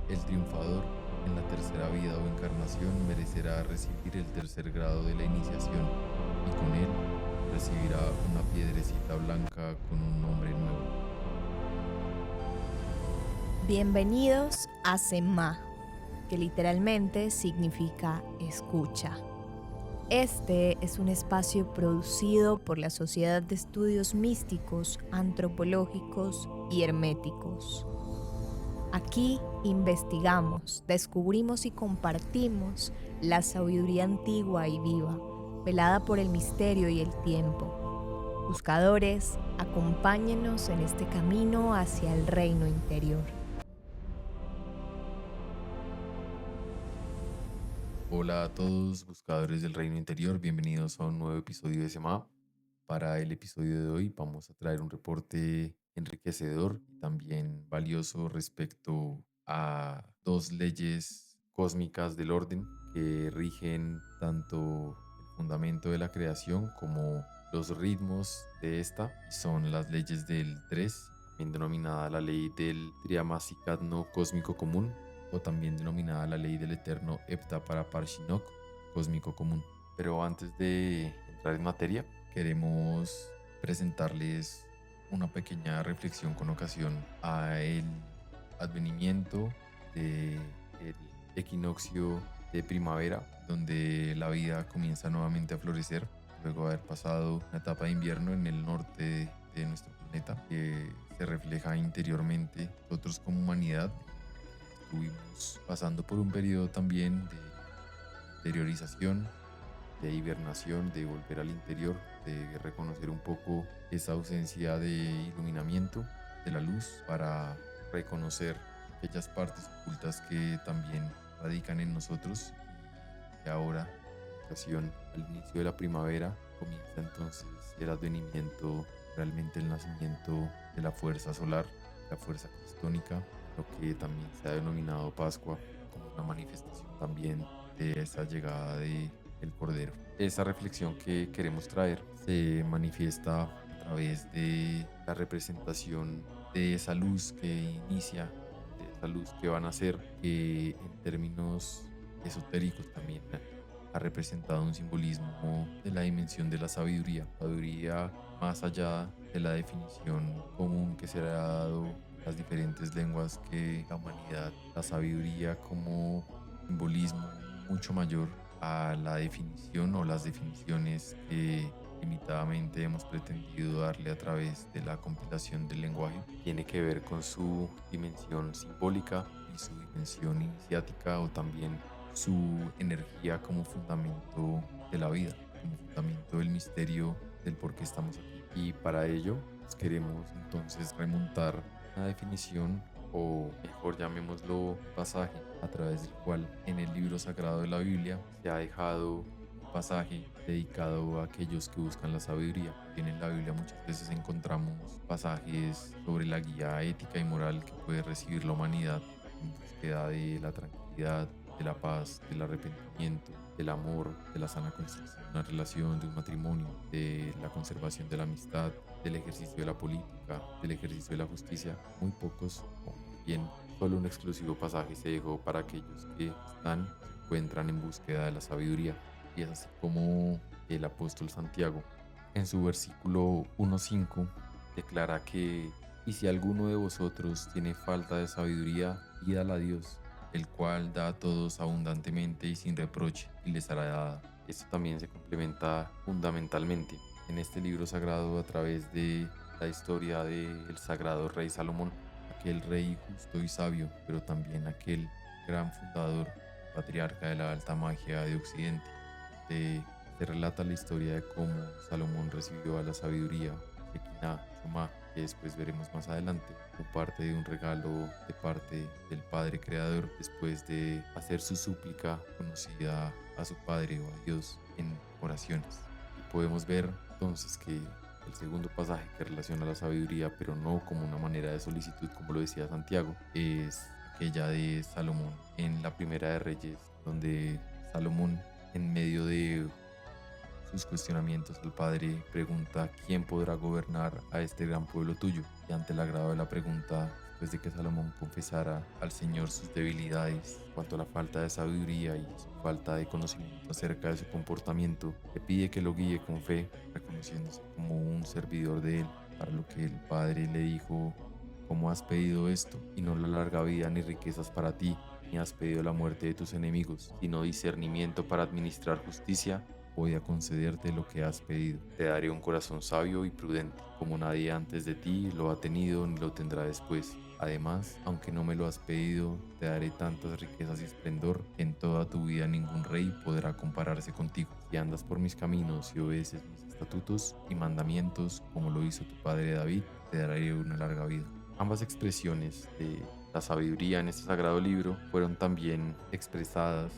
El triunfador en la tercera vida o encarnación merecerá recibir el tercer grado de la iniciación y con él recibirá una piedrecita blanca con un nombre nuevo. Bienvenidos a Semá, que literalmente significa escucha. Este es un espacio producido por la Sociedad de Estudios Místicos, Antropológicos y Herméticos. Aquí investigamos, descubrimos y compartimos la sabiduría antigua y viva, velada por el misterio y el tiempo. Buscadores, acompáñenos en este camino hacia el reino interior. Hola a todos buscadores del reino interior, bienvenidos a un nuevo episodio de Sema. Para el episodio de hoy vamos a traer un reporte enriquecedor y también valioso respecto a dos leyes cósmicas del orden que rigen tanto el fundamento de la creación como los ritmos de esta, y son las leyes del 3, también denominada la ley del Triamasikadno cósmico común, o también denominada la ley del eterno Hepta para Parshinok cósmico común. Pero antes de entrar en materia, queremos presentarles una pequeña reflexión con ocasión a el advenimiento del equinoccio de primavera, donde la vida comienza nuevamente a florecer luego de haber pasado una etapa de invierno en el norte de nuestro planeta, que se refleja interiormente. Nosotros como humanidad estuvimos pasando por un periodo también de interiorización, de hibernación, de volver al interior, de reconocer un poco esa ausencia de iluminamiento de la luz para reconocer aquellas partes ocultas que también radican en nosotros, y que ahora, en ocasión al inicio de la primavera, comienza entonces el advenimiento, realmente el nacimiento de la fuerza solar, la fuerza cristónica, lo que también se ha denominado Pascua, como una manifestación también de esa llegada de el Cordero. Esa reflexión que queremos traer se manifiesta a través de la representación de esa luz que inicia, de esa luz que van a ser, que en términos esotéricos también ha representado un simbolismo de la dimensión de la sabiduría más allá de la definición común que se le ha dado en las diferentes lenguas que la humanidad, la sabiduría como simbolismo mucho mayor a la definición o las definiciones que limitadamente hemos pretendido darle a través de la compilación del lenguaje. Tiene que ver con su dimensión simbólica y su dimensión iniciática, o también su energía como fundamento de la vida, como fundamento del misterio del por qué estamos aquí. Y para ello queremos entonces remontar una definición, o mejor llamémoslo pasaje, a través del cual en el libro sagrado de la Biblia se ha dejado un pasaje dedicado a aquellos que buscan la sabiduría. Bien, en la Biblia muchas veces encontramos pasajes sobre la guía ética y moral que puede recibir la humanidad en búsqueda de la tranquilidad, de la paz, del arrepentimiento, del amor, de la sana construcción de una relación, de un matrimonio, de la conservación de la amistad, del ejercicio de la política, del ejercicio de la justicia. Muy pocos, o bien solo un exclusivo pasaje se dejó para aquellos que se encuentran en búsqueda de la sabiduría. Y es así como el apóstol Santiago, en su versículo 1:5, declara que: y si alguno de vosotros tiene falta de sabiduría, pídala a Dios, el cual da a todos abundantemente y sin reproche, y les hará dada. Esto también se complementa fundamentalmente en este libro sagrado a través de la historia del sagrado rey Salomón, aquel rey justo y sabio, pero también aquel gran fundador, patriarca de la alta magia de Occidente. Se relata la historia de cómo Salomón recibió a la sabiduría, Shekinah, Shomá, que después veremos más adelante, como parte de un regalo de parte del Padre Creador, después de hacer su súplica conocida a su Padre o a Dios en oraciones. Y podemos ver entonces que el segundo pasaje que relaciona la sabiduría, pero no como una manera de solicitud, como lo decía Santiago, es aquella de Salomón en la Primera de Reyes, donde Salomón, en medio de sus cuestionamientos al padre, pregunta: ¿quién podrá gobernar a este gran pueblo tuyo? Y ante el agrado de la pregunta, después de que Salomón confesara al Señor sus debilidades en cuanto a la falta de sabiduría y su falta de conocimiento acerca de su comportamiento, le pide que lo guíe con fe, reconociéndose como un servidor de él, para lo que el Padre le dijo: ¿cómo has pedido esto, y no la larga vida ni riquezas para ti, ni has pedido la muerte de tus enemigos, sino discernimiento para administrar justicia? Voy a concederte lo que has pedido. Te daré un corazón sabio y prudente, como nadie antes de ti lo ha tenido ni lo tendrá después. Además, aunque no me lo has pedido, te daré tantas riquezas y esplendor que en toda tu vida ningún rey podrá compararse contigo. Si andas por mis caminos y obedeces mis estatutos y mandamientos, como lo hizo tu padre David, te daré una larga vida. Ambas expresiones de la sabiduría en este sagrado libro fueron también expresadas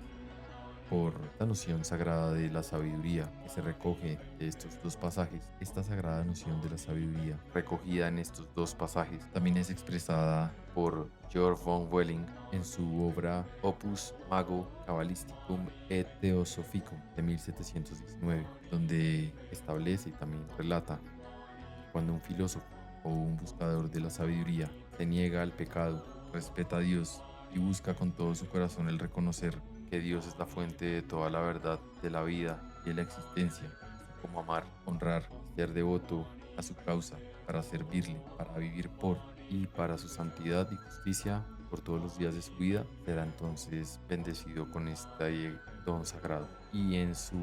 por la noción sagrada de la sabiduría que se recoge de estos dos pasajes. Esta sagrada noción de la sabiduría recogida en estos dos pasajes también es expresada por Georg von Welling en su obra Opus Mago Cabalisticum et Theosophicum de 1719, donde establece y también relata que cuando un filósofo o un buscador de la sabiduría se niega al pecado, respeta a Dios y busca con todo su corazón el reconocer que Dios es la fuente de toda la verdad, de la vida y de la existencia, así como amar, honrar y ser devoto a su causa, para servirle, para vivir por y para su santidad y justicia por todos los días de su vida, será entonces bendecido con este don sagrado. Y en su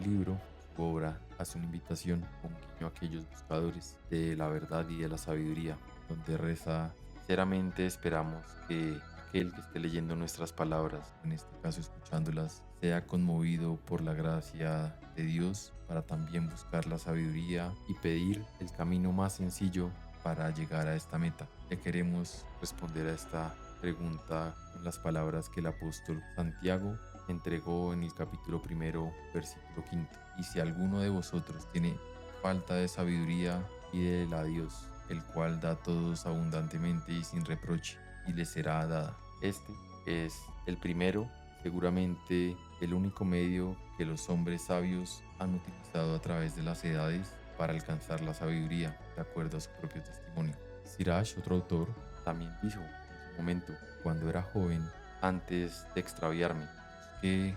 libro, su obra, hace una invitación, un guiño a aquellos buscadores de la verdad y de la sabiduría, donde reza: sinceramente esperamos que aquel que esté leyendo nuestras palabras, en este caso escuchándolas, sea conmovido por la gracia de Dios para también buscar la sabiduría y pedir el camino más sencillo para llegar a esta meta. Le queremos responder a esta pregunta con las palabras que el apóstol Santiago entregó en el capítulo primero, versículo quinto. Y si alguno de vosotros tiene falta de sabiduría, pídela a Dios, el cual da a todos abundantemente y sin reproche, y le será dada. Este es el primero, seguramente el único medio que los hombres sabios han utilizado a través de las edades para alcanzar la sabiduría, de acuerdo a su propio testimonio. Sirach, otro autor, también dijo en su momento: cuando era joven, antes de extraviarme, busqué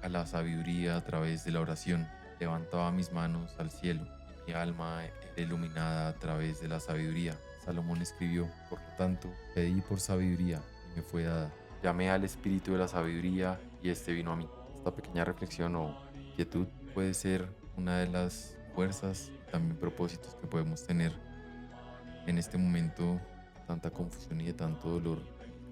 a la sabiduría a través de la oración, levantaba mis manos al cielo y mi alma era iluminada a través de la sabiduría. Salomón escribió: por lo tanto, pedí por sabiduría y me fue dada. Llamé al espíritu de la sabiduría y este vino a mí. Esta pequeña reflexión o inquietud puede ser una de las fuerzas y también propósitos que podemos tener en este momento de tanta confusión y de tanto dolor.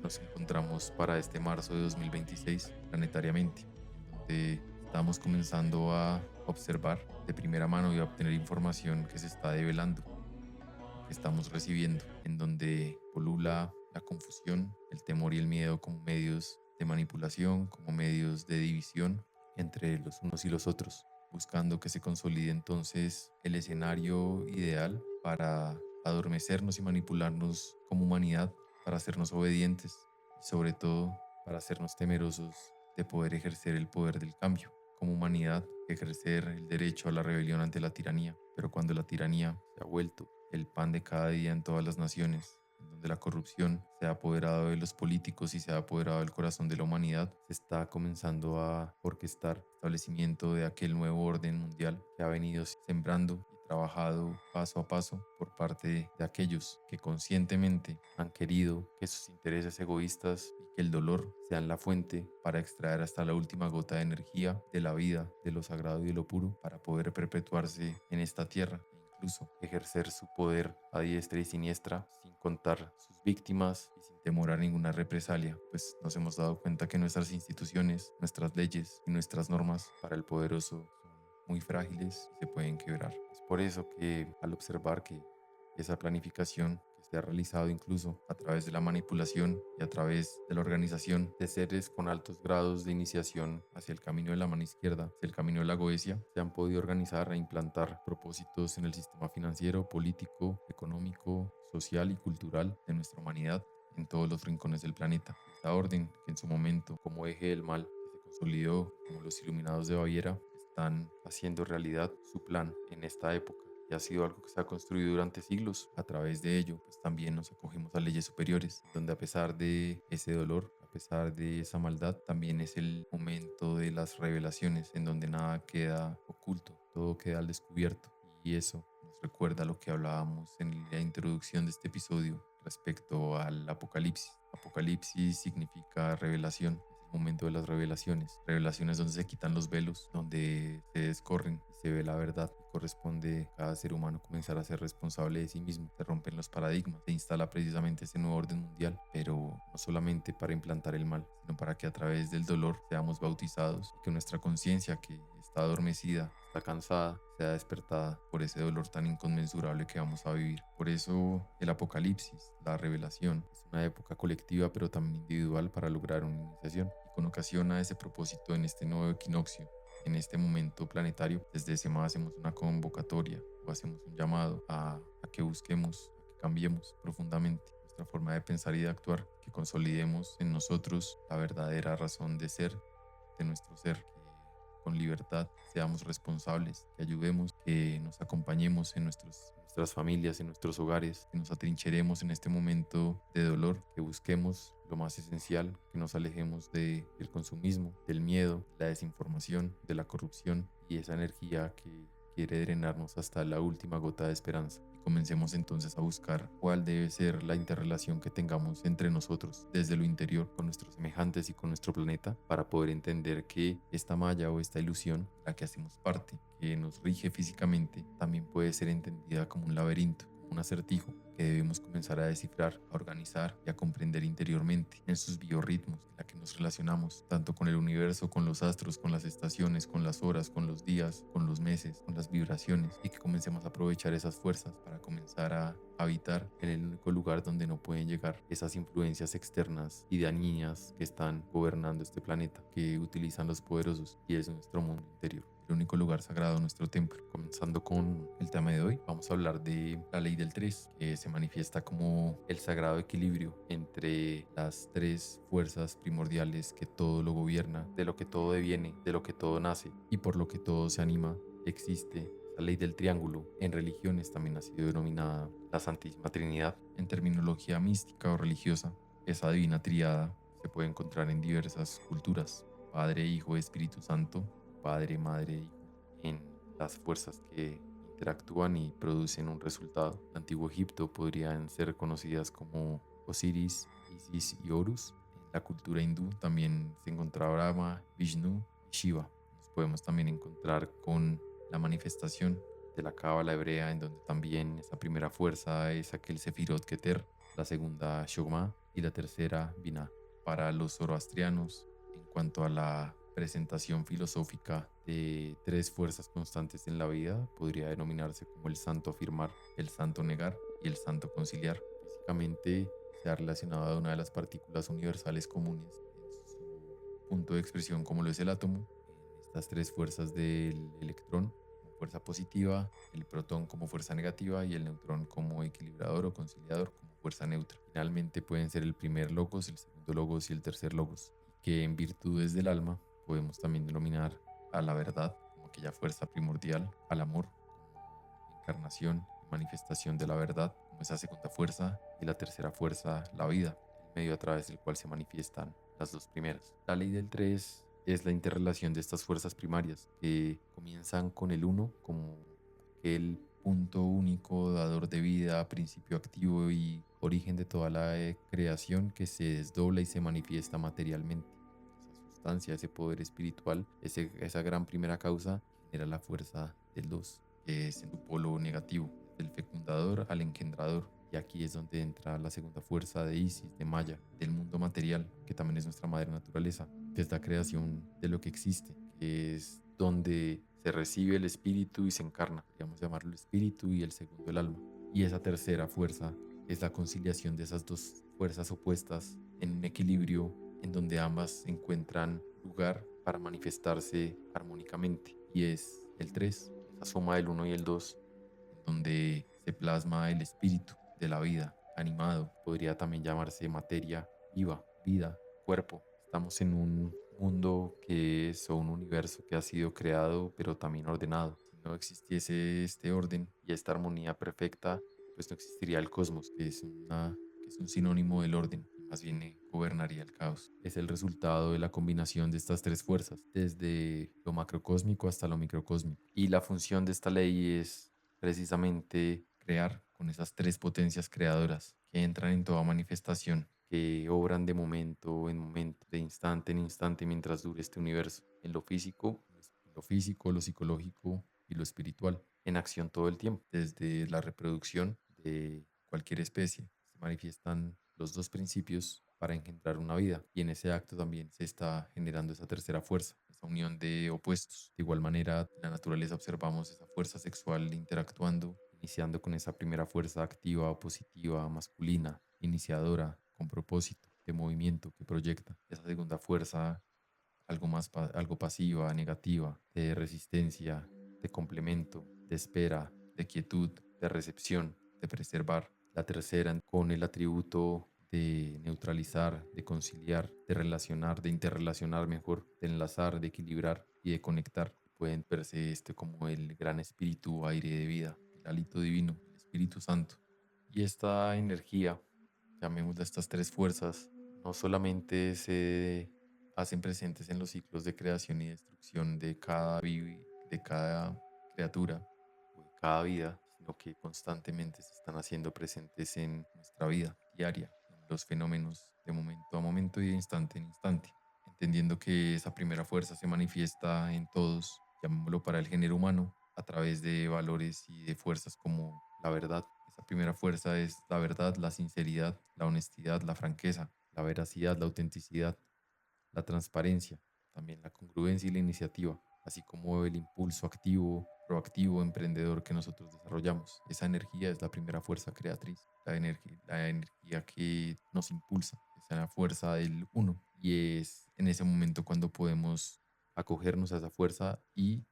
Nos encontramos para este marzo de 2026 planetariamente, donde estamos comenzando a observar de primera mano y a obtener información que se está develando, que estamos recibiendo, en donde polula la confusión, el temor y el miedo como medios de manipulación, como medios de división entre los unos y los otros, buscando que se consolide entonces el escenario ideal para adormecernos y manipularnos como humanidad, para hacernos obedientes y sobre todo para hacernos temerosos de poder ejercer el poder del cambio. Como humanidad, ejercer el derecho a la rebelión ante la tiranía. Pero cuando la tiranía se ha vuelto el pan de cada día en todas las naciones, en donde la corrupción se ha apoderado de los políticos y se ha apoderado del corazón de la humanidad, se está comenzando a orquestar el establecimiento de aquel nuevo orden mundial que ha venido sembrando y trabajado paso a paso por parte de aquellos que conscientemente han querido que sus intereses egoístas y que el dolor sean la fuente para extraer hasta la última gota de energía de la vida, de lo sagrado y de lo puro, para poder perpetuarse en esta tierra, incluso ejercer su poder a diestra y siniestra, sin contar sus víctimas y sin temor a ninguna represalia, pues nos hemos dado cuenta que nuestras instituciones, nuestras leyes y nuestras normas para el poderoso son muy frágiles y se pueden quebrar. Es por eso que al observar que esa planificación que se ha realizado incluso a través de la manipulación y a través de la organización de seres con altos grados de iniciación hacia el camino de la mano izquierda, hacia el camino de la goecia, se han podido organizar e implantar propósitos en el sistema financiero, político, económico, social y cultural de nuestra humanidad en todos los rincones del planeta. Esta orden, que en su momento como eje del mal que se consolidó como los iluminados de Baviera, están haciendo realidad su plan en esta época, y ha sido algo que se ha construido durante siglos. A través de ello, pues también nos acogemos a leyes superiores, donde a pesar de ese dolor, a pesar de esa maldad, también es el momento de las revelaciones, en donde nada queda oculto, todo queda al descubierto. Y eso nos recuerda lo que hablábamos en la introducción de este episodio respecto al Apocalipsis. Apocalipsis significa revelación, es el momento de las revelaciones. Revelaciones donde se quitan los velos, donde se descorren y se ve la verdad. Y corresponde a cada ser humano comenzar a ser responsable de sí mismo. Se rompen los paradigmas, se instala precisamente ese nuevo orden mundial, pero no solamente para implantar el mal, sino para que a través del dolor seamos bautizados y que nuestra conciencia, que está adormecida, está cansada, sea despertada por ese dolor tan inconmensurable que vamos a vivir. Por eso el Apocalipsis, la revelación, es una época colectiva pero también individual para lograr una iniciación. Y con ocasión a ese propósito, en este nuevo equinoccio, en este momento planetario, desde SEMA hacemos una convocatoria o hacemos un llamado a que busquemos, a que cambiemos profundamente nuestra forma de pensar y de actuar, que consolidemos en nosotros la verdadera razón de ser de nuestro ser, que con libertad seamos responsables, que ayudemos, que nos acompañemos en nuestras familias, en nuestros hogares, que nos atrincheremos en este momento de dolor, que busquemos lo más esencial, que nos alejemos del consumismo, del miedo, la desinformación, de la corrupción y esa energía que quiere drenarnos hasta la última gota de esperanza. Y comencemos entonces a buscar cuál debe ser la interrelación que tengamos entre nosotros desde lo interior con nuestros semejantes y con nuestro planeta, para poder entender que esta malla o esta ilusión, la que hacemos parte, que nos rige físicamente, también puede ser entendida como un laberinto, como un acertijo que debemos comenzar a descifrar, a organizar y a comprender interiormente en sus biorritmos, en la que nos relacionamos tanto con el universo, con los astros, con las estaciones, con las horas, con los días, con los meses, con las vibraciones, y que comencemos a aprovechar esas fuerzas para comenzar a habitar en el único lugar donde no pueden llegar esas influencias externas y dañinas que están gobernando este planeta, que utilizan los poderosos, y es nuestro mundo interior, el único lugar sagrado, nuestro templo. Comenzando con el tema de hoy, vamos a hablar de la ley del 3, que se manifiesta como el sagrado equilibrio entre las tres fuerzas primordiales que todo lo gobierna, de lo que todo deviene, de lo que todo nace y por lo que todo se anima. Existe la ley del triángulo. En religiones también ha sido denominada la Santísima Trinidad. En terminología mística o religiosa, esa divina tríada se puede encontrar en diversas culturas: Padre, Hijo, Espíritu Santo, Padre, Madre, Hijo, en las fuerzas que interactúan y producen un resultado. En Antiguo Egipto podrían ser conocidas como Osiris, Isis y Horus. En la cultura hindú también se encontraba Brahma, Vishnu y Shiva. Nos podemos también encontrar con la manifestación de la cábala hebrea, en donde también esa primera fuerza es aquel Sefirot Keter, la segunda Shogma y la tercera Binah. Para los zoroastrianos, en cuanto a la presentación filosófica de tres fuerzas constantes en la vida, podría denominarse como el santo afirmar, el santo negar y el santo conciliar. Físicamente se ha relacionado a una de las partículas universales comunes en su punto de expresión, como lo es el átomo, en estas tres fuerzas del electrón como fuerza positiva, el protón como fuerza negativa y el neutrón como equilibrador o conciliador como fuerza neutra. Finalmente pueden ser el primer logos, el segundo logos y el tercer logos, que en virtudes del alma podemos también denominar a la verdad como aquella fuerza primordial, al amor como encarnación y manifestación de la verdad como esa segunda fuerza, y la tercera fuerza, la vida, el medio a través del cual se manifiestan las dos primeras. La ley del 3 es la interrelación de estas fuerzas primarias que comienzan con el uno como aquel punto único, dador de vida, principio activo y origen de toda la creación, que se desdobla y se manifiesta materialmente. Esa sustancia, ese poder espiritual, esa gran primera causa genera la fuerza del 2, que es en su polo negativo, del fecundador al engendrador. Y aquí es donde entra la segunda fuerza de Isis, de Maya, del mundo material, que también es nuestra madre naturaleza, que es la creación de lo que existe, que es donde se recibe el espíritu y se encarna. Podríamos llamarlo el espíritu y el segundo el alma. Y esa tercera fuerza es la conciliación de esas dos fuerzas opuestas en un equilibrio en donde ambas encuentran lugar para manifestarse armónicamente. Y es el 3, esa suma del 1 y el 2, en donde se plasma el espíritu de la vida, animado. Podría también llamarse materia viva, vida, cuerpo. Estamos en un mundo que es, o un universo que ha sido creado, pero también ordenado. no existiese este orden y esta armonía perfecta, pues no existiría el cosmos, que es un sinónimo del orden, y más bien gobernaría el caos. Es el resultado de la combinación de estas tres fuerzas, desde lo macrocósmico hasta lo microcósmico. Y la función de esta ley es precisamente crear con esas tres potencias creadoras que entran en toda manifestación, que obran de momento en momento, de instante en instante mientras dure este universo, en lo físico, lo psicológico y lo espiritual, en acción todo el tiempo, desde la reproducción de cualquier especie. Se manifiestan los dos principios para engendrar una vida y en ese acto también se está generando esa tercera fuerza, esa unión de opuestos. De igual manera, en la naturaleza observamos esa fuerza sexual interactuando, iniciando con esa primera fuerza activa, positiva, masculina, iniciadora, con propósito, de movimiento que proyecta. Esa segunda fuerza algo pasiva, negativa, de resistencia, de complemento, de espera, de quietud, de recepción, de preservar. La tercera con el atributo de neutralizar, de conciliar, de relacionar, de interrelacionar mejor, de enlazar, de equilibrar y de conectar. Pueden verse este como el gran espíritu aire de vida, el hálito divino, el Espíritu Santo. Y esta energía, llamémosla estas tres fuerzas, no solamente se hacen presentes en los ciclos de creación y destrucción de cada criatura o de cada vida, sino que constantemente se están haciendo presentes en nuestra vida diaria, en los fenómenos de momento a momento y de instante en instante, entendiendo que esa primera fuerza se manifiesta en todos, llamémoslo para el género humano, a través de valores y de fuerzas como la verdad. Esa primera fuerza es la verdad, la sinceridad, la honestidad, la franqueza, la veracidad, la autenticidad, la transparencia, también la congruencia y la iniciativa, así como el impulso activo, proactivo, emprendedor que nosotros desarrollamos. Esa energía es la primera fuerza creatriz, la energía que nos impulsa, esa es la fuerza del uno. Y es en ese momento cuando podemos acogernos a esa fuerza y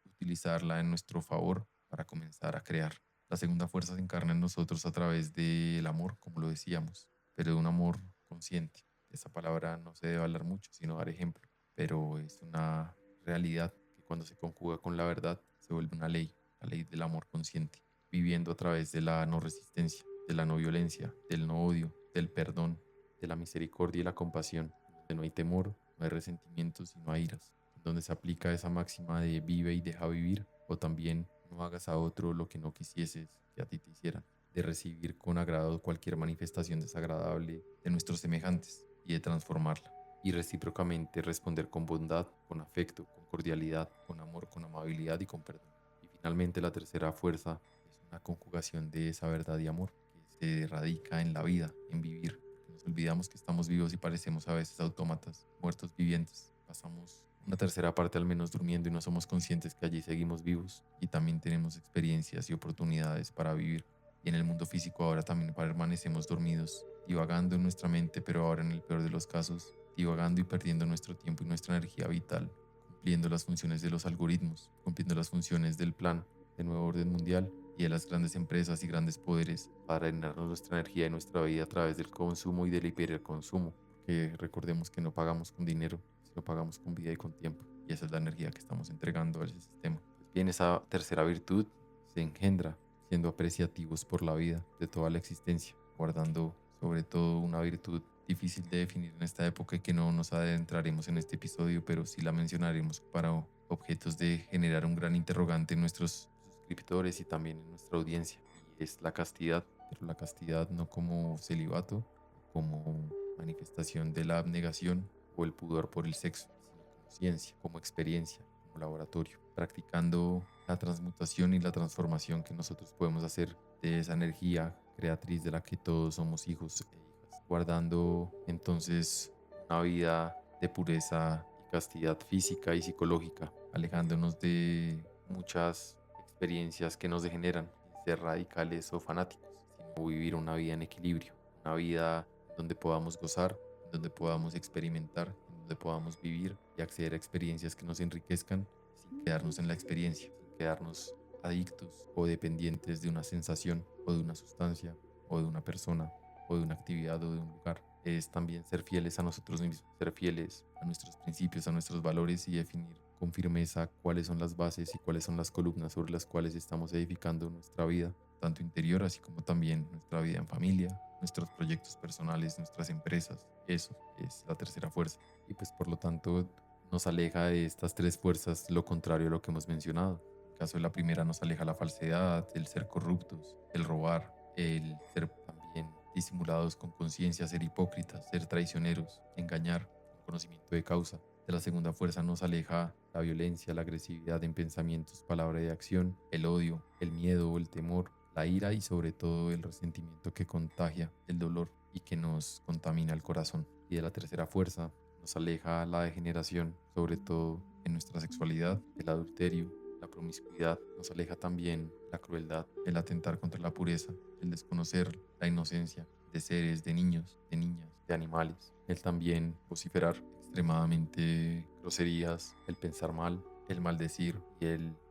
utilizarla en nuestro favor para comenzar a crear. La segunda fuerza se encarna en nosotros a través del amor, como lo decíamos, pero de un amor consciente. Esa palabra no se debe hablar mucho, sino dar ejemplo, pero es una realidad que cuando se conjuga con la verdad se vuelve una ley, la ley del amor consciente, viviendo a través de la no resistencia, de la no violencia, del no odio, del perdón, de la misericordia y la compasión, donde no hay temor, no hay resentimientos y no hay iras, donde se aplica esa máxima de vive y deja vivir, o también no hagas a otro lo que no quisieses que a ti te hicieran, de recibir con agrado cualquier manifestación desagradable de nuestros semejantes y de transformarla, y recíprocamente responder con bondad, con afecto, con cordialidad, con amor, con amabilidad y con perdón. Y finalmente la tercera fuerza es una conjugación de esa verdad y amor que se radica en la vida, en vivir. Nos olvidamos que estamos vivos y parecemos a veces autómatas, muertos vivientes. Pasamos una tercera parte al menos durmiendo y no somos conscientes que allí seguimos vivos y también tenemos experiencias y oportunidades para vivir. Y en el mundo físico ahora también permanecemos dormidos, divagando en nuestra mente, pero ahora en el peor de los casos, divagando y perdiendo nuestro tiempo y nuestra energía vital, cumpliendo las funciones de los algoritmos, cumpliendo las funciones del plan de nuevo orden mundial y de las grandes empresas y grandes poderes para llenarnos nuestra energía y nuestra vida a través del consumo y del hiperconsumo, que recordemos que no pagamos con dinero, sino pagamos con vida y con tiempo, y esa es la energía que estamos entregando a ese sistema. Pues bien, esa tercera virtud se engendra siendo apreciativos por la vida de toda la existencia, guardando sobre todo una virtud difícil de definir en esta época y que no nos adentraremos en este episodio, pero sí la mencionaremos para objetos de generar un gran interrogante en nuestros suscriptores y también en nuestra audiencia, y es la castidad, pero la castidad no como celibato, como manifestación de la abnegación o el pudor por el sexo, sino como ciencia, como experiencia, como laboratorio, practicando la transmutación y la transformación que nosotros podemos hacer de esa energía creatriz de la que todos somos hijos e hijas, guardando entonces una vida de pureza y castidad física y psicológica, alejándonos de muchas experiencias que nos degeneran, sin ser radicales o fanáticos, sino vivir una vida en equilibrio, una vida donde podamos gozar, donde podamos experimentar, donde podamos vivir y acceder a experiencias que nos enriquezcan sin quedarnos en la experiencia, sin quedarnos adictos o dependientes de una sensación o de una sustancia o de una persona o de una actividad o de un lugar. Es también ser fieles a nosotros mismos, ser fieles a nuestros principios, a nuestros valores y definir con firmeza cuáles son las bases y cuáles son las columnas sobre las cuales estamos edificando nuestra vida, tanto interior así como también nuestra vida en familia, nuestros proyectos personales, nuestras empresas. Eso es la tercera fuerza. Y pues por lo tanto nos aleja de estas tres fuerzas lo contrario a lo que hemos mencionado. En el caso de la primera nos aleja la falsedad, el ser corruptos, el robar, el ser también disimulados con conciencia, ser hipócritas, ser traicioneros, engañar con conocimiento de causa. De la segunda fuerza nos aleja la violencia, la agresividad en pensamientos, palabra y acción, el odio, el miedo, el temor, la ira y sobre todo el resentimiento que contagia, el dolor y que nos contamina el corazón. Y de la tercera fuerza nos aleja la degeneración, sobre todo en nuestra sexualidad, el adulterio, la promiscuidad, nos aleja también la crueldad, el atentar contra la pureza, el desconocer la inocencia de seres, de niños, de niñas, de animales, el también vociferar extremadamente groserías, el pensar mal, el maldecir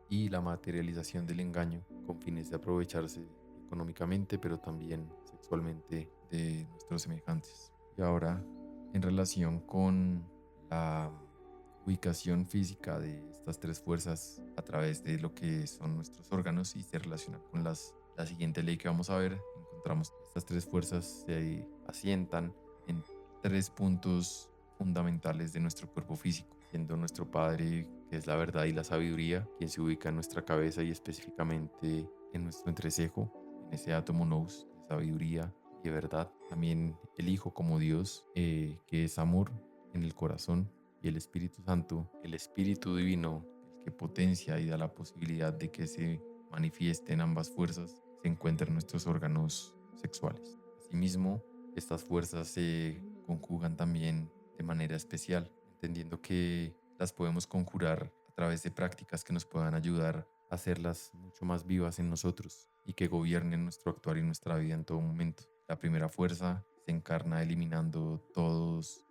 y la materialización del engaño con fines de aprovecharse económicamente, pero también sexualmente de nuestros semejantes. Y ahora, en relación con la ubicación física de estas tres fuerzas a través de lo que son nuestros órganos y se relaciona con la siguiente ley que vamos a ver, encontramos que estas tres fuerzas se asientan en tres puntos fundamentales de nuestro cuerpo físico, siendo nuestro Padre, que es la verdad y la sabiduría, quien se ubica en nuestra cabeza y específicamente en nuestro entrecejo, en ese átomo nous de sabiduría y de verdad. También el Hijo como Dios, que es amor en el corazón, y el Espíritu Santo, el Espíritu Divino, el que potencia y da la posibilidad de que se manifiesten ambas fuerzas, se encuentra en nuestros órganos sexuales. Asimismo, estas fuerzas se conjugan también de manera especial, entendiendo que las podemos conjurar a través de prácticas que nos puedan ayudar a hacerlas mucho más vivas en nosotros y que gobiernen nuestro actuar y nuestra vida en todo momento. La primera fuerza se encarna eliminando todos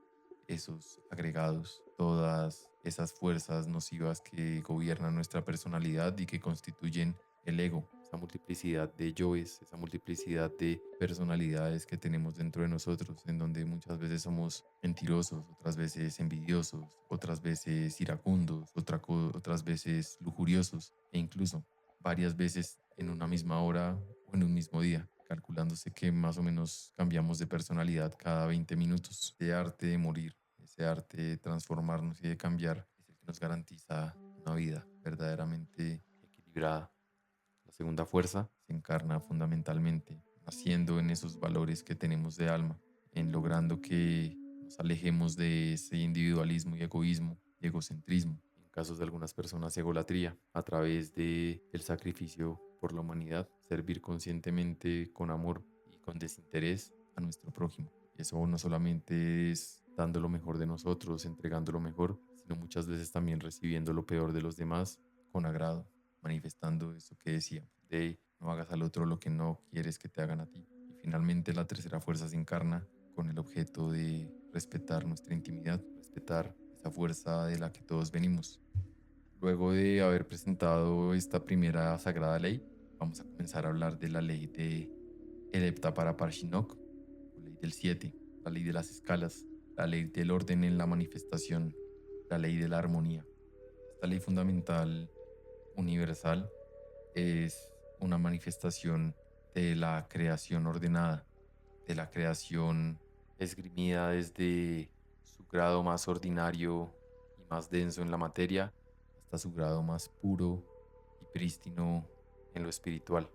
esos agregados, todas esas fuerzas nocivas que gobiernan nuestra personalidad y que constituyen el ego, esa multiplicidad de yoes, esa multiplicidad de personalidades que tenemos dentro de nosotros, en donde muchas veces somos mentirosos, otras veces envidiosos, otras veces iracundos, otras veces lujuriosos e incluso varias veces en una misma hora o en un mismo día, calculándose que más o menos cambiamos de personalidad cada 20 minutos. De arte de morir, ese arte de transformarnos y de cambiar es el que nos garantiza una vida verdaderamente equilibrada. La segunda fuerza se encarna fundamentalmente naciendo en esos valores que tenemos de alma, en logrando que nos alejemos de ese individualismo y egoísmo y egocentrismo, en casos de algunas personas egolatría, a través de el sacrificio por la humanidad, servir conscientemente con amor y con desinterés a nuestro prójimo. Y eso no solamente es dando lo mejor de nosotros, entregando lo mejor, sino muchas veces también recibiendo lo peor de los demás con agrado, manifestando eso que decía, de no hagas al otro lo que no quieres que te hagan a ti. Y finalmente la tercera fuerza se encarna con el objeto de respetar nuestra intimidad, respetar esa fuerza de la que todos venimos. Luego de haber presentado esta primera sagrada ley, vamos a comenzar a hablar de la ley de Edepta para Parshinok, o ley del 7, la ley de las escalas, la ley del orden en la manifestación, la ley de la armonía. Esta ley fundamental universal es una manifestación de la creación ordenada, de la creación esgrimida desde su grado más ordinario y más denso en la materia hasta su grado más puro y prístino en lo espiritual,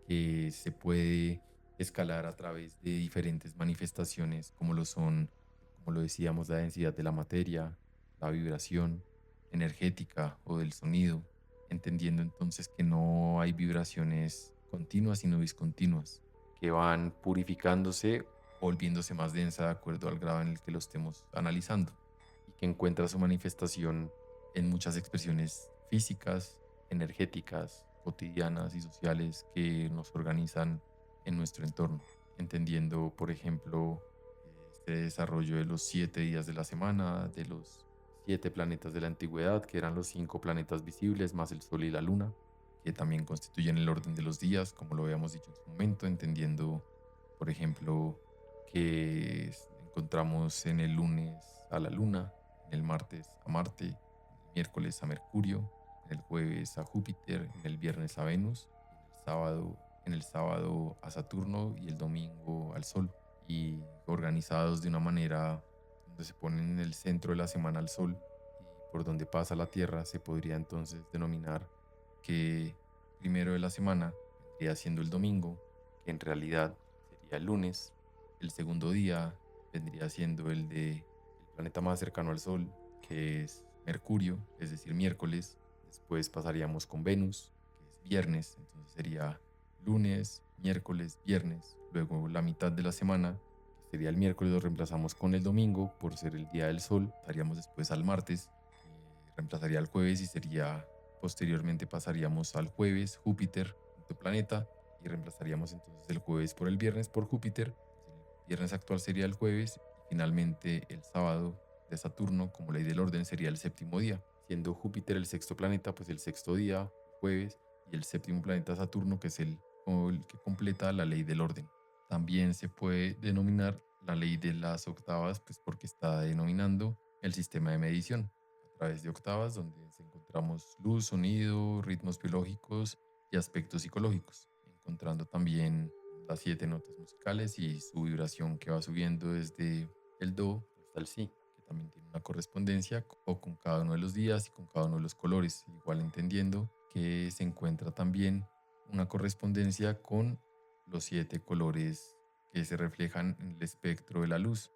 que se puede escalar a través de diferentes manifestaciones como lo son, como lo decíamos, la densidad de la materia, la vibración energética o del sonido, entendiendo entonces que no hay vibraciones continuas sino discontinuas, que van purificándose o volviéndose más densa de acuerdo al grado en el que lo estemos analizando, y que encuentra su manifestación en muchas expresiones físicas, energéticas, cotidianas y sociales que nos organizan en nuestro entorno, entendiendo, por ejemplo, este desarrollo de los 7 días de la semana, de los 7 planetas de la antigüedad, que eran los 5 planetas visibles, más el Sol y la Luna, que también constituyen el orden de los días, como lo habíamos dicho en su momento, entendiendo, por ejemplo, que encontramos en el lunes a la Luna, en el martes a Marte, en miércoles a Mercurio, en el jueves a Júpiter, en el viernes a Venus, en el sábado a Saturno y el domingo al Sol. Y organizados de una manera donde se ponen en el centro de la semana al Sol y por donde pasa la Tierra, se podría entonces denominar que primero de la semana vendría siendo el domingo, que en realidad sería el lunes. El segundo día vendría siendo el de el planeta más cercano al Sol, que es Mercurio, es decir, miércoles. Después pasaríamos con Venus, que es viernes, entonces sería lunes, miércoles, viernes. Luego la mitad de la semana, que sería el miércoles, lo reemplazamos con el domingo por ser el día del Sol. Estaríamos después al martes, que reemplazaría al jueves y sería posteriormente pasaríamos al jueves, Júpiter, quinto planeta, y reemplazaríamos entonces el jueves por el viernes por Júpiter. El viernes actual sería el jueves y finalmente el sábado de Saturno, como ley del orden, sería el séptimo día, siendo Júpiter el sexto planeta, pues el sexto día, jueves, y el séptimo planeta Saturno, que es el que completa la ley del orden. También se puede denominar la ley de las octavas, pues porque está denominando el sistema de medición a través de octavas, donde encontramos luz, sonido, ritmos biológicos y aspectos psicológicos, encontrando también las 7 notas musicales y su vibración que va subiendo desde el do hasta el si, que también tiene una correspondencia con cada uno de los días y con cada uno de los colores, igual entendiendo que se encuentra también una correspondencia con los 7 colores que se reflejan en el espectro de la luz,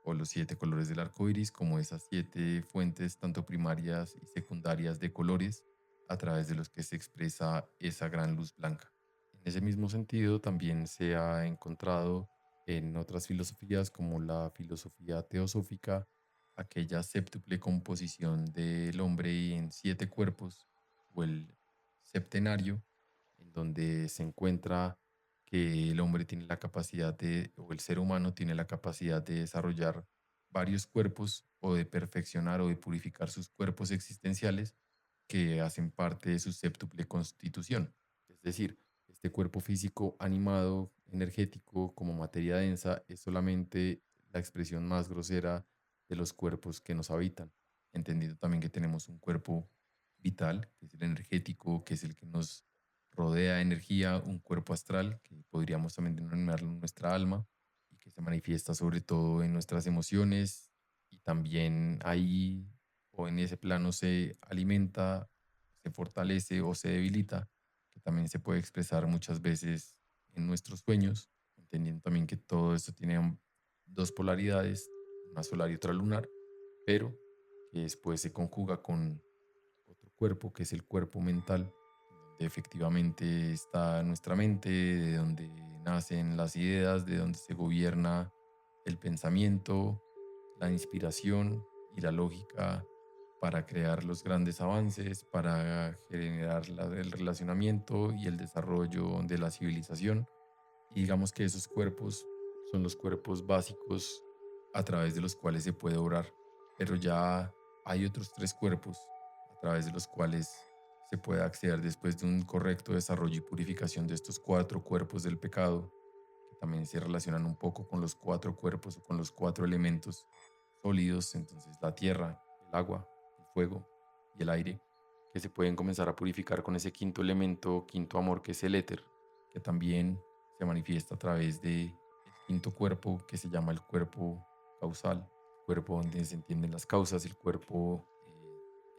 o los 7 colores del arco iris, como esas 7 fuentes, tanto primarias y secundarias de colores, a través de los que se expresa esa gran luz blanca. En ese mismo sentido, también se ha encontrado en otras filosofías, como la filosofía teosófica, aquella séptuple composición del hombre en 7 cuerpos, o el septenario, en donde se encuentra que el hombre tiene la capacidad o el ser humano tiene la capacidad de desarrollar varios cuerpos o de perfeccionar o de purificar sus cuerpos existenciales que hacen parte de su séptuple constitución. Es decir, este cuerpo físico animado, energético, como materia densa, es solamente la expresión más grosera de los cuerpos que nos habitan, entendiendo también que tenemos un cuerpo vital, que es el energético, que es el que nos rodea energía, un cuerpo astral, que podríamos también denominarlo nuestra alma, y que se manifiesta sobre todo en nuestras emociones, y también ahí o en ese plano se alimenta, se fortalece o se debilita, que también se puede expresar muchas veces en nuestros sueños, entendiendo también que todo esto tiene dos polaridades, una solar y otra lunar, pero que después se conjuga con otro cuerpo, que es el cuerpo mental, donde efectivamente está nuestra mente, de donde nacen las ideas, de donde se gobierna el pensamiento, la inspiración y la lógica para crear los grandes avances, para generar el relacionamiento y el desarrollo de la civilización. Y digamos que esos cuerpos son los cuerpos básicos a través de los cuales se puede orar, pero ya hay otros 3 cuerpos a través de los cuales se puede acceder después de un correcto desarrollo y purificación de estos 4 cuerpos del pecado, que también se relacionan un poco con los 4 cuerpos o con los 4 elementos sólidos, entonces la tierra, el agua, el fuego y el aire, que se pueden comenzar a purificar con ese quinto elemento, quinto amor, que es el éter, que también se manifiesta a través del quinto cuerpo, que se llama el cuerpo causal, cuerpo donde se entienden las causas, el cuerpo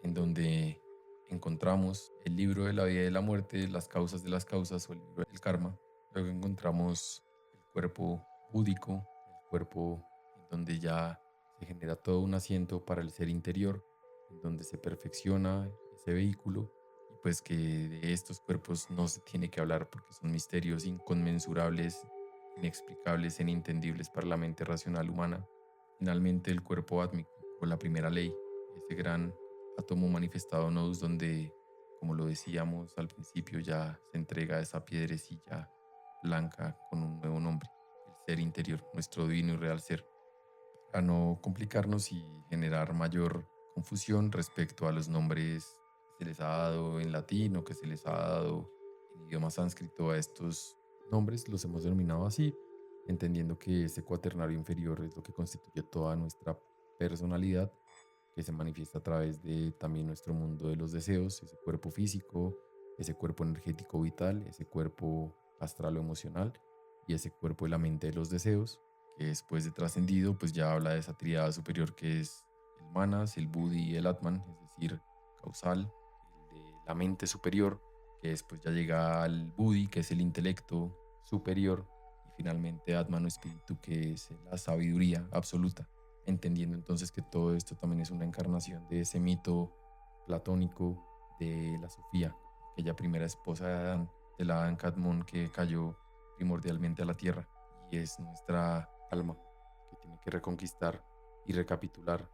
en donde encontramos el libro de la vida y de la muerte, las causas de las causas o el libro del karma. Luego encontramos el cuerpo búdico, el cuerpo en donde ya se genera todo un asiento para el ser interior, en donde se perfecciona ese vehículo, y pues que de estos cuerpos no se tiene que hablar porque son misterios inconmensurables, inexplicables e inentendibles para la mente racional humana. Finalmente el cuerpo átmico, o la primera ley, ese gran átomo manifestado nodus donde, como lo decíamos al principio, ya se entrega esa piedrecilla blanca con un nuevo nombre, el ser interior, nuestro divino y real ser, para no complicarnos y generar mayor confusión respecto a los nombres que se les ha dado en latín o que se les ha dado en idioma sánscrito a estos nombres. Los hemos denominado así, entendiendo que ese cuaternario inferior es lo que constituye toda nuestra personalidad, que se manifiesta a través de también nuestro mundo de los deseos, ese cuerpo físico, ese cuerpo energético vital, ese cuerpo astral o emocional y ese cuerpo de la mente de los deseos, que después de trascendido pues ya habla de esa tríada superior que es el manas, el buddhi y el atman, es decir, causal, el de la mente superior, que después ya llega al buddhi, que es el intelecto superior, y finalmente atman o espíritu, que es la sabiduría absoluta, entendiendo entonces que todo esto también es una encarnación de ese mito platónico de la Sofía, aquella primera esposa de Adán, de la Adán Kadmon que cayó primordialmente a la tierra y es nuestra alma que tiene que reconquistar y recapitular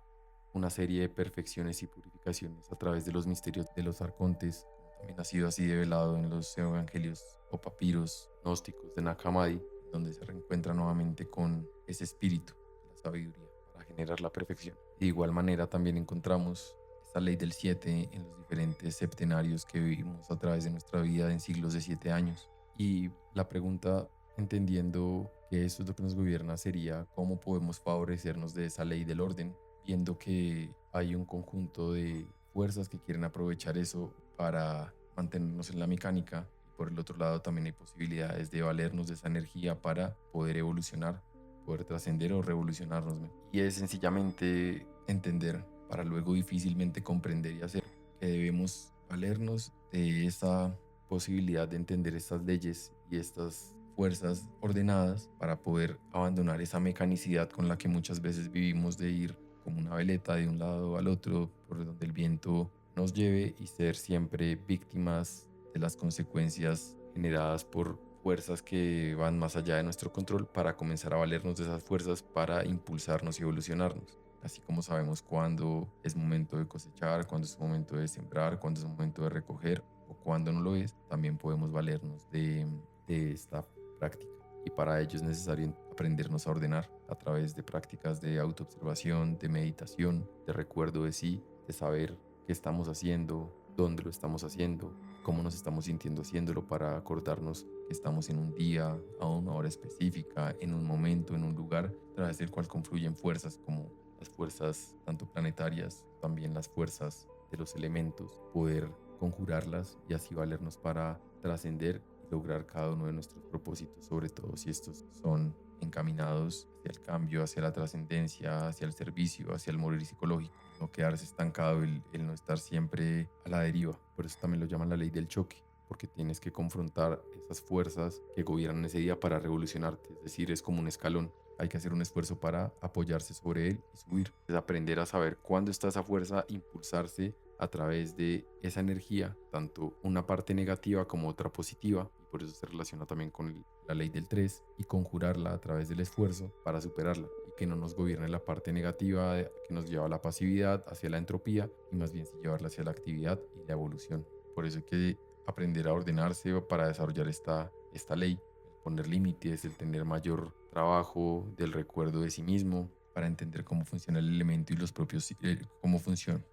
una serie de perfecciones y purificaciones a través de los misterios de los arcontes, como también ha sido así develado en los evangelios o papiros gnósticos de Nag Hammadi, donde se reencuentra nuevamente con ese espíritu de la sabiduría para generar la perfección. De igual manera también encontramos esta ley del 7 en los diferentes septenarios que vivimos a través de nuestra vida en siglos de 7 años. Y la pregunta, entendiendo que esto es lo que nos gobierna, sería cómo podemos favorecernos de esa ley del orden, viendo que hay un conjunto de fuerzas que quieren aprovechar eso para mantenernos en la mecánica. Y por el otro lado también hay posibilidades de valernos de esa energía para poder evolucionar, poder trascender o revolucionarnos. Y es sencillamente entender para luego difícilmente comprender y hacer que debemos valernos de esa posibilidad de entender estas leyes y estas fuerzas ordenadas para poder abandonar esa mecanicidad con la que muchas veces vivimos de ir como una veleta de un lado al otro por donde el viento nos lleve y ser siempre víctimas de las consecuencias generadas por fuerzas que van más allá de nuestro control, para comenzar a valernos de esas fuerzas para impulsarnos y evolucionarnos. Así como sabemos cuándo es momento de cosechar, cuándo es momento de sembrar, cuándo es momento de recoger o cuándo no lo es, también podemos valernos de esta práctica. Y para ello es necesario aprendernos a ordenar a través de prácticas de autoobservación, de meditación, de recuerdo de sí, de saber qué estamos haciendo, dónde lo estamos haciendo, cómo nos estamos sintiendo haciéndolo, para acordarnos que estamos en un día, a una hora específica, en un momento, en un lugar, a través del cual confluyen fuerzas como las fuerzas tanto planetarias, también las fuerzas de los elementos, poder conjurarlas y así valernos para trascender y lograr cada uno de nuestros propósitos, sobre todo si estos son encaminados hacia el cambio, hacia la trascendencia, hacia el servicio, hacia el morir psicológico, no quedarse estancado, el no estar siempre a la deriva. Por eso también lo llaman la ley del choque, porque tienes que confrontar esas fuerzas que gobiernan ese día para revolucionarte, es decir, es como un escalón. Hay que hacer un esfuerzo para apoyarse sobre él y subir. Es aprender a saber cuándo está esa fuerza, impulsarse a través de esa energía, tanto una parte negativa como otra positiva, y por eso se relaciona también con la ley del 3, y conjurarla a través del esfuerzo para superarla, y que no nos gobierne la parte negativa que nos lleva a la pasividad, hacia la entropía, y más bien llevarla hacia la actividad y la evolución. Por eso hay que aprender a ordenarse para desarrollar esta ley, poner límites, el tener mayor trabajo del recuerdo de sí mismo, para entender cómo funciona el elemento y los propios, cómo funciona,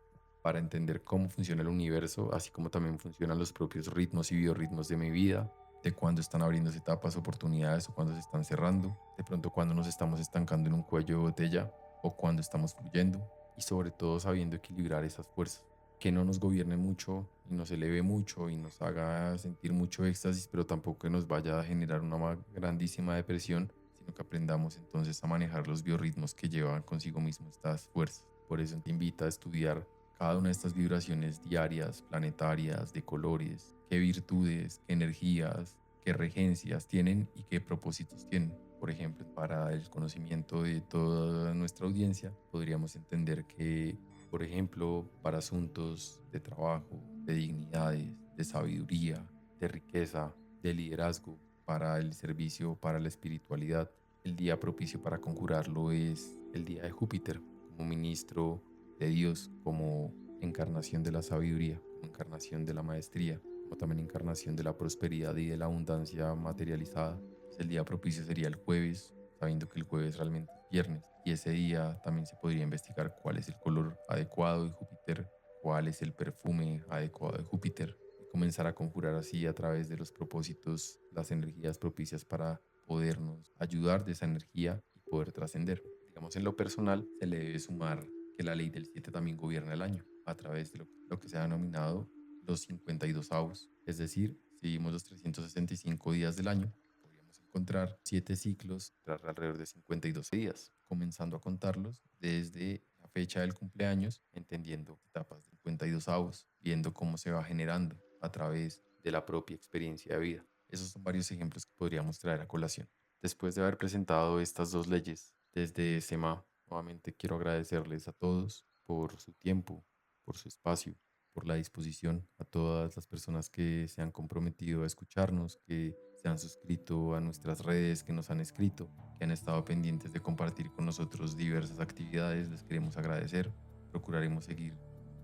para entender cómo funciona el universo, así como también funcionan los propios ritmos y biorritmos de mi vida, de cuándo están abriéndose etapas, oportunidades o cuándo se están cerrando, de pronto cuándo nos estamos estancando en un cuello de botella o cuándo estamos fluyendo, y sobre todo sabiendo equilibrar esas fuerzas, que no nos gobierne mucho y nos eleve mucho y nos haga sentir mucho éxtasis, pero tampoco que nos vaya a generar una grandísima depresión, sino que aprendamos entonces a manejar los biorritmos que llevan consigo mismo estas fuerzas. Por eso te invita a estudiar cada una de estas vibraciones diarias, planetarias, de colores, qué virtudes, qué energías, qué regencias tienen y qué propósitos tienen. Por ejemplo, para el conocimiento de toda nuestra audiencia, podríamos entender que, por ejemplo, para asuntos de trabajo, de dignidades, de sabiduría, de riqueza, de liderazgo, para el servicio, para la espiritualidad, el día propicio para conjurarlo es el día de Júpiter, como ministro de Dios, como encarnación de la sabiduría, como encarnación de la maestría, como también encarnación de la prosperidad y de la abundancia materializada. El día propicio sería el jueves, sabiendo que el jueves realmente es viernes, y ese día también se podría investigar cuál es el color adecuado de Júpiter, cuál es el perfume adecuado de Júpiter, y comenzar a conjurar así a través de los propósitos las energías propicias para podernos ayudar de esa energía y poder trascender. Digamos, en lo personal se le debe sumar que la ley del 7 también gobierna el año a través de lo que se ha denominado los 52 avos. Es decir, si vimos los 365 días del año, podríamos encontrar 7 ciclos tras alrededor de 52 días, comenzando a contarlos desde la fecha del cumpleaños, entendiendo etapas de 52 avos, viendo cómo se va generando a través de la propia experiencia de vida. Esos son varios ejemplos que podríamos traer a colación. Después de haber presentado estas dos leyes desde SEMA, nuevamente quiero agradecerles a todos por su tiempo, por su espacio, por la disposición, a todas las personas que se han comprometido a escucharnos, que se han suscrito a nuestras redes, que nos han escrito, que han estado pendientes de compartir con nosotros diversas actividades. Les queremos agradecer. Procuraremos seguir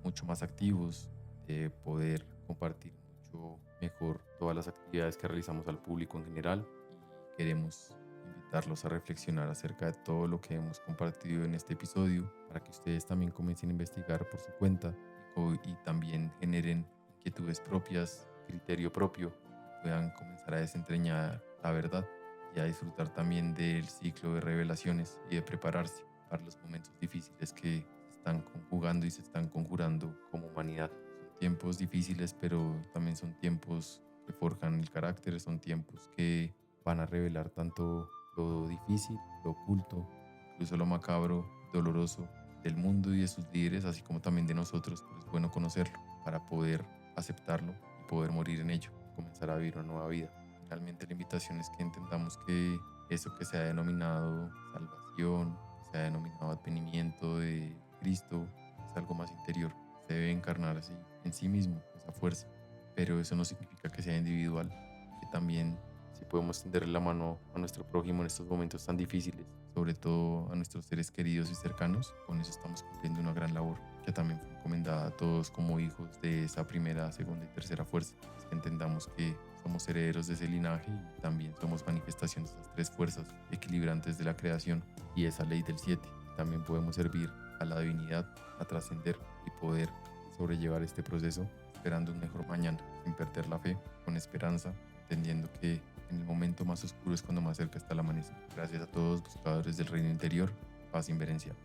mucho más activos, de poder compartir mucho mejor todas las actividades que realizamos al público en general, y queremos invitarlos a reflexionar acerca de todo lo que hemos compartido en este episodio para que ustedes también comiencen a investigar por su cuenta y también generen inquietudes propias, criterio propio, puedan comenzar a desentrañar la verdad y a disfrutar también del ciclo de revelaciones y de prepararse para los momentos difíciles que se están conjugando y se están conjurando como humanidad. Son tiempos difíciles, pero también son tiempos que forjan el carácter, son tiempos que van a revelar tanto lo difícil, lo oculto, incluso lo macabro, doloroso del mundo y de sus líderes, así como también de nosotros, pero es bueno conocerlo para poder aceptarlo y poder morir en ello, comenzar a vivir una nueva vida. Finalmente la invitación es que entendamos que eso que se ha denominado salvación, que se ha denominado advenimiento de Cristo, es algo más interior, se debe encarnar así en sí mismo, esa fuerza, pero eso no significa que sea individual, que también si podemos tenderle la mano a nuestro prójimo en estos momentos tan difíciles, sobre todo a nuestros seres queridos y cercanos, con eso estamos cumpliendo una gran labor que también fue encomendada a todos como hijos de esa primera, segunda y tercera fuerza. Es que entendamos que somos herederos de ese linaje y también somos manifestaciones de esas tres fuerzas equilibrantes de la creación y esa ley del 7. También podemos servir a la divinidad, a trascender y poder sobrellevar este proceso esperando un mejor mañana, sin perder la fe, con esperanza, entendiendo que en el momento más oscuro es cuando más cerca está el amanecer. Gracias a todos buscadores del reino interior. Paz inverencial.